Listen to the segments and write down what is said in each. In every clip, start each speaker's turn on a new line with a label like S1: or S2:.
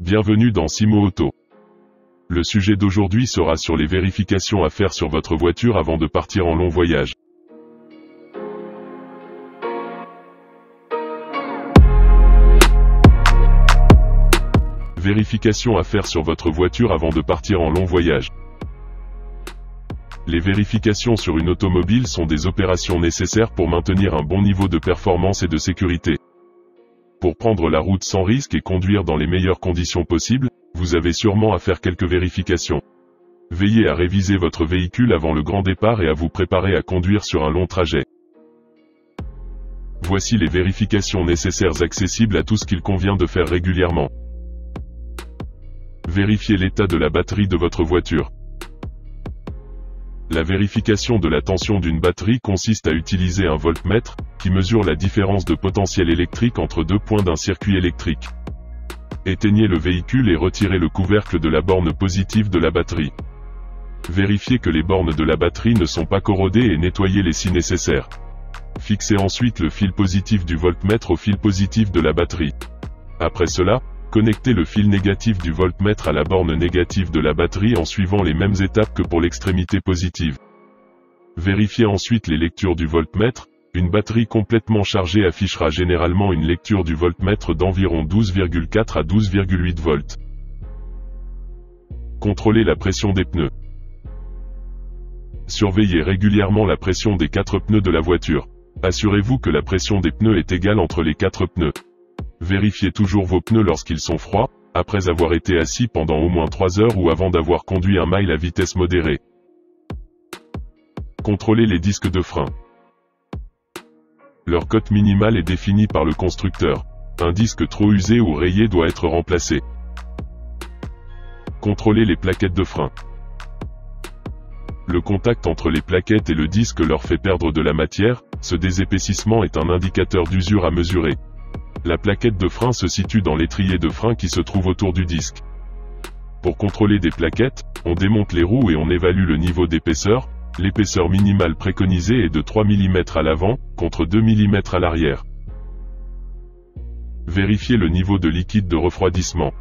S1: Bienvenue dans Simo Auto. Le sujet d'aujourd'hui sera sur les vérifications à faire sur votre voiture avant de partir en long voyage. Vérifications à faire sur votre voiture avant de partir en long voyage. Les vérifications sur une automobile sont des opérations nécessaires pour maintenir un bon niveau de performance et de sécurité. Pour prendre la route sans risque et conduire dans les meilleures conditions possibles, vous avez sûrement à faire quelques vérifications. Veillez à réviser votre véhicule avant le grand départ et à vous préparer à conduire sur un long trajet. Voici les vérifications nécessaires accessibles à tous qu'il convient de faire régulièrement. Vérifiez l'état de la batterie de votre voiture. La vérification de la tension d'une batterie consiste à utiliser un voltmètre, qui mesure la différence de potentiel électrique entre deux points d'un circuit électrique. Éteignez le véhicule et retirez le couvercle de la borne positive de la batterie. Vérifiez que les bornes de la batterie ne sont pas corrodées et nettoyez-les si nécessaire. Fixez ensuite le fil positif du voltmètre au fil positif de la batterie. Après cela, connectez le fil négatif du voltmètre à la borne négative de la batterie en suivant les mêmes étapes que pour l'extrémité positive. Vérifiez ensuite les lectures du voltmètre. Une batterie complètement chargée affichera généralement une lecture du voltmètre d'environ 12,4 à 12,8 volts. Contrôlez la pression des pneus. Surveillez régulièrement la pression des 4 pneus de la voiture. Assurez-vous que la pression des pneus est égale entre les 4 pneus. Vérifiez toujours vos pneus lorsqu'ils sont froids, après avoir été assis pendant au moins 3 heures ou avant d'avoir conduit un mile à vitesse modérée. Contrôlez les disques de frein. Leur cote minimale est définie par le constructeur. Un disque trop usé ou rayé doit être remplacé. Contrôlez les plaquettes de frein. Le contact entre les plaquettes et le disque leur fait perdre de la matière. Ce désépaississement est un indicateur d'usure à mesurer. La plaquette de frein se situe dans l'étrier de frein qui se trouve autour du disque. Pour contrôler des plaquettes, on démonte les roues et on évalue le niveau d'épaisseur. L'épaisseur minimale préconisée est de 3 mm à l'avant, contre 2 mm à l'arrière. Vérifiez le niveau de liquide de refroidissement.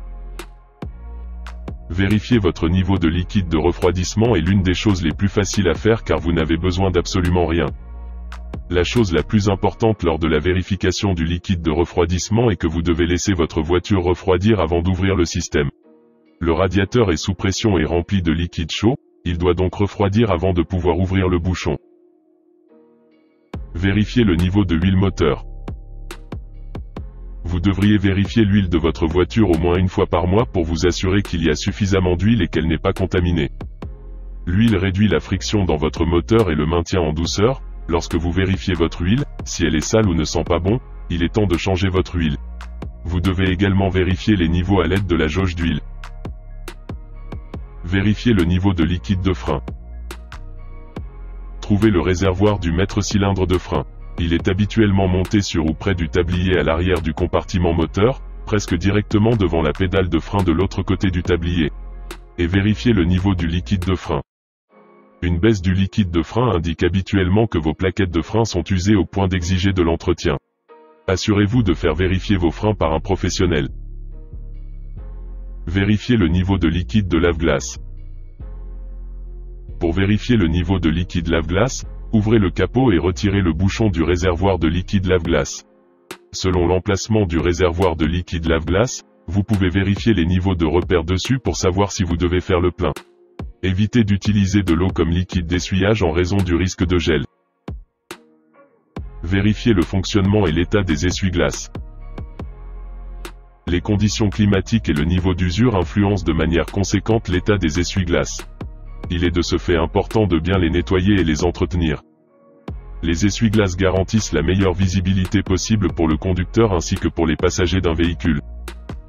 S1: Vérifier votre niveau de liquide de refroidissement est l'une des choses les plus faciles à faire car vous n'avez besoin d'absolument rien. La chose la plus importante lors de la vérification du liquide de refroidissement est que vous devez laisser votre voiture refroidir avant d'ouvrir le système. Le radiateur est sous pression et rempli de liquide chaud, il doit donc refroidir avant de pouvoir ouvrir le bouchon. Vérifiez le niveau de huile moteur. Vous devriez vérifier l'huile de votre voiture au moins une fois par mois pour vous assurer qu'il y a suffisamment d'huile et qu'elle n'est pas contaminée. L'huile réduit la friction dans votre moteur et le maintient en douceur. Lorsque vous vérifiez votre huile, si elle est sale ou ne sent pas bon, il est temps de changer votre huile. Vous devez également vérifier les niveaux à l'aide de la jauge d'huile. Vérifiez le niveau de liquide de frein. Trouvez le réservoir du maître-cylindre de frein. Il est habituellement monté sur ou près du tablier à l'arrière du compartiment moteur, presque directement devant la pédale de frein de l'autre côté du tablier. Et vérifiez le niveau du liquide de frein. Une baisse du liquide de frein indique habituellement que vos plaquettes de frein sont usées au point d'exiger de l'entretien. Assurez-vous de faire vérifier vos freins par un professionnel. Vérifiez le niveau de liquide de lave-glace. Pour vérifier le niveau de liquide lave-glace, ouvrez le capot et retirez le bouchon du réservoir de liquide lave-glace. Selon l'emplacement du réservoir de liquide lave-glace, vous pouvez vérifier les niveaux de repère dessus pour savoir si vous devez faire le plein. Évitez d'utiliser de l'eau comme liquide d'essuyage en raison du risque de gel. Vérifiez le fonctionnement et l'état des essuie-glaces. Les conditions climatiques et le niveau d'usure influencent de manière conséquente l'état des essuie-glaces. Il est de ce fait important de bien les nettoyer et les entretenir. Les essuie-glaces garantissent la meilleure visibilité possible pour le conducteur ainsi que pour les passagers d'un véhicule.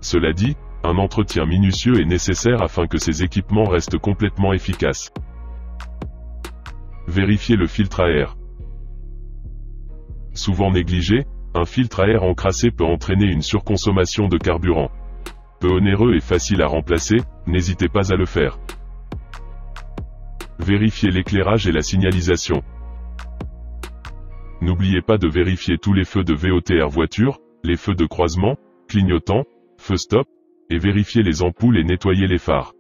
S1: Cela dit, un entretien minutieux est nécessaire afin que ces équipements restent complètement efficaces. Vérifiez le filtre à air. Souvent négligé, un filtre à air encrassé peut entraîner une surconsommation de carburant. Peu onéreux et facile à remplacer, n'hésitez pas à le faire. Vérifiez l'éclairage et la signalisation. N'oubliez pas de vérifier tous les feux de VOTR voiture, les feux de croisement, clignotants, feu stop, et vérifiez les ampoules et nettoyez les phares.